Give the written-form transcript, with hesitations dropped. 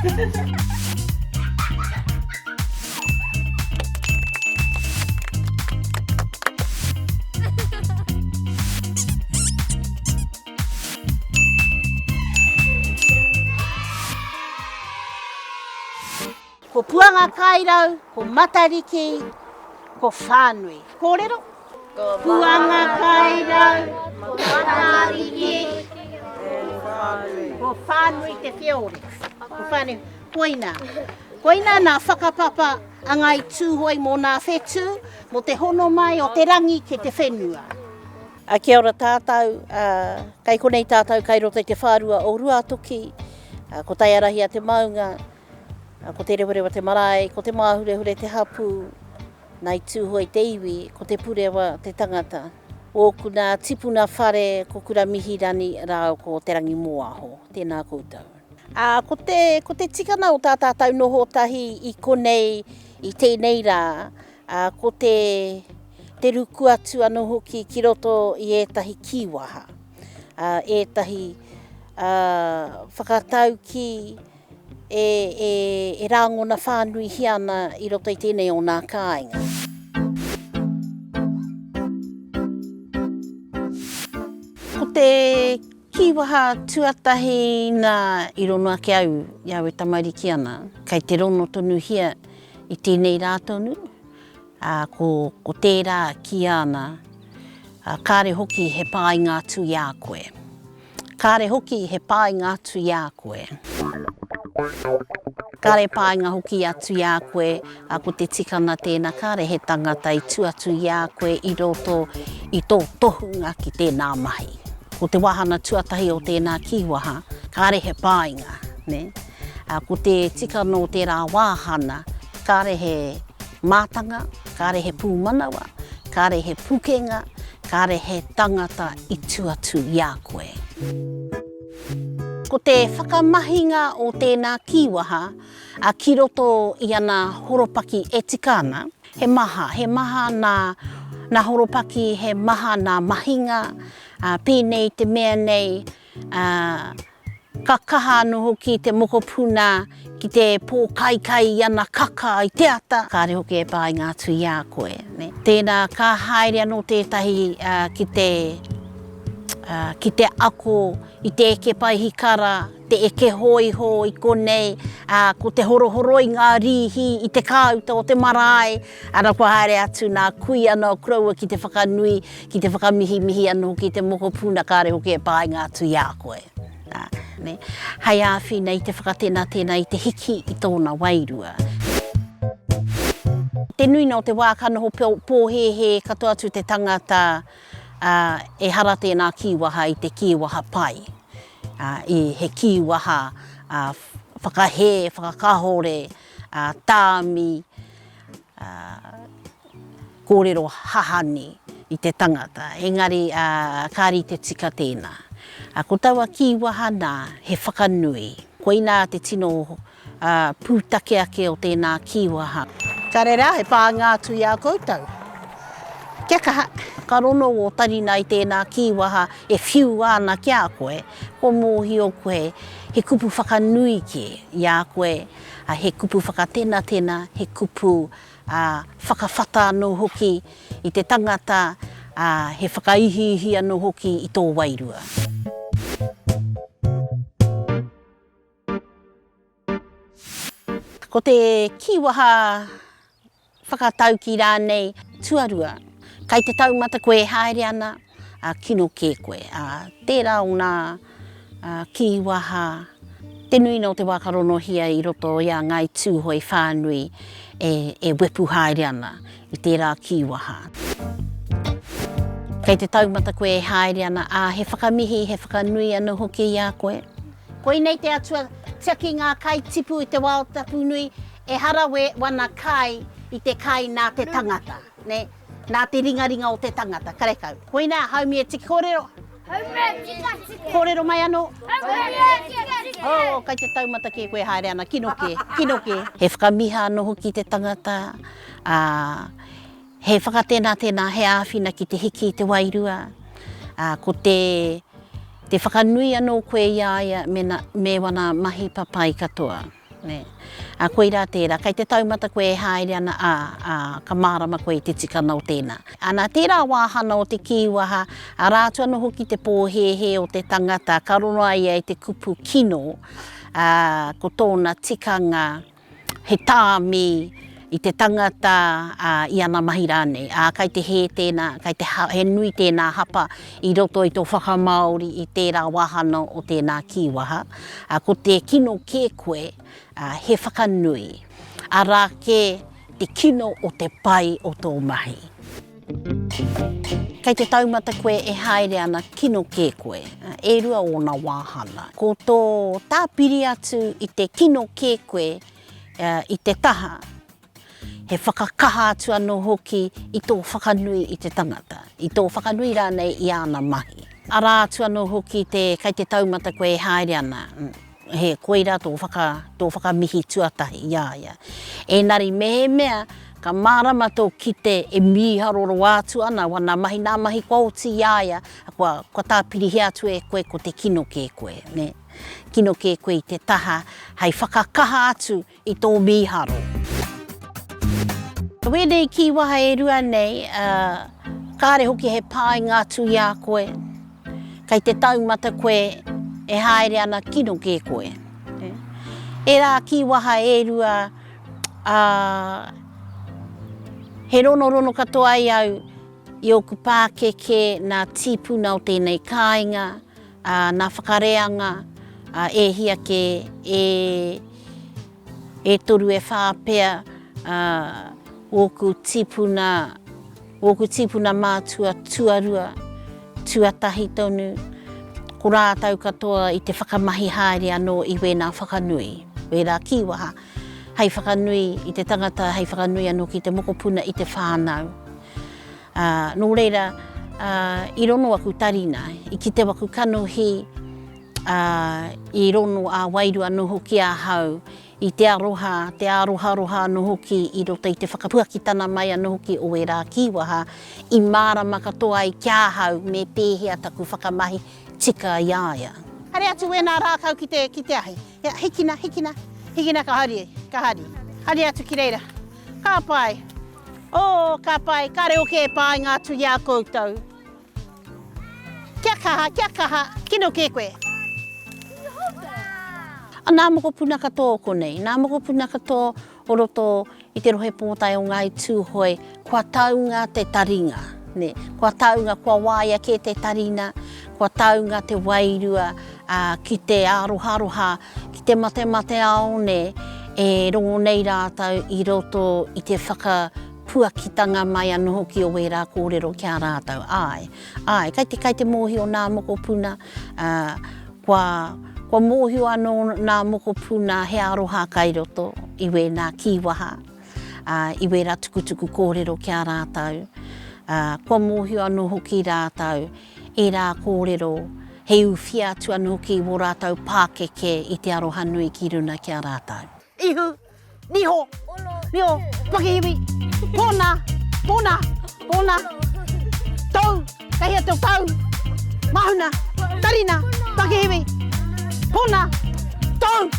Ko puanga kairau, ko matariki, ko whānui. Kōrero? Puanga kairau, ko matariki, ko whānui te whiore. Ko whānui, koina. Koina nā whakapapa a ngai tūhoi mō nā whetū, mō te hono mai o te rangi ke te whenua. Kia ora tātou, kai konei tātou kai roto i te whārua o Ruatoki, ko tai arahi a te maunga, ko te rewarewa te marae, ko te māhurehure te hapu, nai tūhoi te iwi, ko te purewa te tangata. O kuna tipuna whare, ko kura mihirani rao ko te rangi moaho, tēnā koutou. Ko te tikana o tā tātou noho tahi i konei, i tēnei rā, ko te ruku atu anō hoki ki roto i ētahi kiwaha. Ētahi whakatau ki e rāngona whānui hiana i roto i tēnei o nā kāinga. Ko te kiwaha tuatahi nā i rono ake au, iau e tamariki ana, kai te rono tonu hia i tēnei rā tonu, ko tērā ki ana, kāre hoki he pāinga atu i a koe. Kāre hoki he pāinga atu i a koe. Kāre pāinga hoki atu i a koe, ko te tikana tēnā kāre he tangata i tu atu i a koe i roto i tō tohunga ki tēnā mahi. Ko te wahana tuatahi o tēnā kiwaha, kāre he pāinga. Ne? Ko te tikana o tērā wāhana, kāre he mātanga, kāre he pūmanawa, kāre he pukenga, kāre he tangata i tu atu i a koe. Ko te whakamahinga o tēnā kiwaha, ki roto i ana horopaki e tikana, he maha nā horopaki, he maha nā mahinga, pēnei te mea nei, ka kaha anō hoki te mokopuna ki te pōkaikai i ana kaka i te ata. Kāre hoki e pāinga atu i a koe. Ne? Tēnā ka haere anō tētahi ki te ako, i te eke paihikara, te eke hoiho i konei, ko te horohoroi ngā rihi i te kāuta o te marae, ana kua haere atu nā kui ana o kraua ki te whakanui, ki te whakamihi anō ki te mokopuna, kāre hoki e pāinga atu i a koe. Ne? Hei āwhina i te whakatena tēnā i te hiki i tōna wairua. Te nui no te wākanoho pōhehe katoa atu te tangata e hara tēnā kiwaha i te kiwaha pai. I he kiwaha whakahe, whakakahore, tāmi, kōrero hahani i te tangata. Engari, kāri te tika tēnā. Ko taua kiwaha nā he whakanui. Koina te tino pūtake ake o tēnā kiwaha. Ka re rā, he pānga atu i a koutou. Kia kaha, ka rono o tarina i tēnā kiwaha e whiu ana ki a koe, ko mōhi o koe, he kupu whakanui ki i a koe, he kupu whakatena, he kupu whakawhata anō hoki i te tangata, he whakaihihi anō hoki i tō wairua. Ko te kiwaha whakatauki rānei tuarua, kai te taumata koe haere ana, kino ke koe. Tērā o nā kiwaha, te nui no te wakarono hia i roto i a ngai tūhoi whānui e wepu haere ana i tērā kiwaha. Kei te taumata koe haere ana, he whakamihi, he whakanui anō hoki i a koe. Koe nei te atua tiaki ngā kai tipu i te waotapu nui, e harawe wana kai i te kai nā te tangata. Ne? Nā te ringaringa o te tangata, karekau. Koina, haumi e tiki kōrero? Haumi e tiki. Kōrero mai anō? Haumi e tiki. Kai te taumata ke koe haere ana, kino ke. He whakamiha anō hoki te tangata, he whakatena he āwhina ki te hiki i te wairua, ko te whakanui anō koe iaia me wana mahi papai katoa. Ne. Koe rā tērā, kei te taumata koe e haere ana ka mārama koe te tikana o tēnā. Ana tērā wāhana o te kiwaha, a rātua no hoki te pōhehe o te tangata, ka rono ai ai te kupu kino, ko tōna tikanga he tāmi i te tangata i ana mahi rānei. Kai te he tēnā, he nui tēnā hapa i roto i tō whakamaori i tērā wāhana o tēnā kiwaha. Ko te kino kē koe, he whakanui. Arā ke te kino o te pai o tō mahi. Kei te taumata koe e haere ana kino kē koe, e rua o ngā wāhana. Ko tō tāpiri atu i te kino kē koe i te taha, he whakakaha atu anō hoki i tō whakanui i te tangata. I tō whakanui rānei i ana mahi. Arā atu anō hoki kei te taumata koe e haere ana. He koeira tō whakamihi tuatahi, ia. Engari mea, ka mārama tō kite e miharoro atu ana, wana mahi nā mahi kouti ia, kua tāpiri he atu e koe ko te kino kē koe. Ne? Kino kē koe i te taha, hei whakakaha atu i tō miharo. Wēnei ki waha e rua nei, kāre hoki he pāi ngā tu ia koe, kei te taumata koe e haere ana kino kē koe. E rā ki waha e rua, he rono katoa ai au i oku Pākeke nā tīpuna o tēnei kāinga, nā whakareanga, e hiake e toru e whāpea, oku tīpuna mātua tuarua, tuatahi tonu, ko rātau katoa i te whakamahi haere anō i wēnā whakanui. Wērā kiwaha, hei whakanui i te tangata, hei whakanui anō ki te mokopuna i te whānau. Nō reira, i rono aku tarina, i ki te waku kanohi, i rono a wairu anō hoki a hau, i te aroha anō hoki i roto i te whakapuakitana mai anō hoki o e rā kiwaha, i mārama katoa i kia hau me pēhea taku whakamahi tika iaia. Hare atu wēnā rākau ki te ahi. Hikina ka hari. Hare atu ki reira. Ka pai. Ka pai. Kare oke e pai ngā tu ia koutou. Kia kaha. Kino kē koe. Nā moko puna katoa konei. Nā moko puna katoa o roto i te rohe pōtai o ngai tūhoi, kua taunga te taringa. Ne? Kua taunga, kua waia ke te tarina, kua taunga te wairua, ki te aroha, ki te mate ao ne, e rongo nei rātau i roto i te whakapuakitanga mai anō hoki o wērā kōrero kia rātau. Ai, kei te mōhi o nā moko puna, kua mōhi o anō nā moko puna he aroha kai roto i wēnā kiwaha, i wērā tukutuku kōrero kia rātau. Kua mōhi anō hoki rātau, e rā kōrero, he uwhia atu anō hoki o rātau Pākeke i te aroha nui ki runa kia rātau. Ihu, niho, pakihiwi, pōna, tau, kahia tau, mahuna, tarina, pakihiwi, pōna, tau,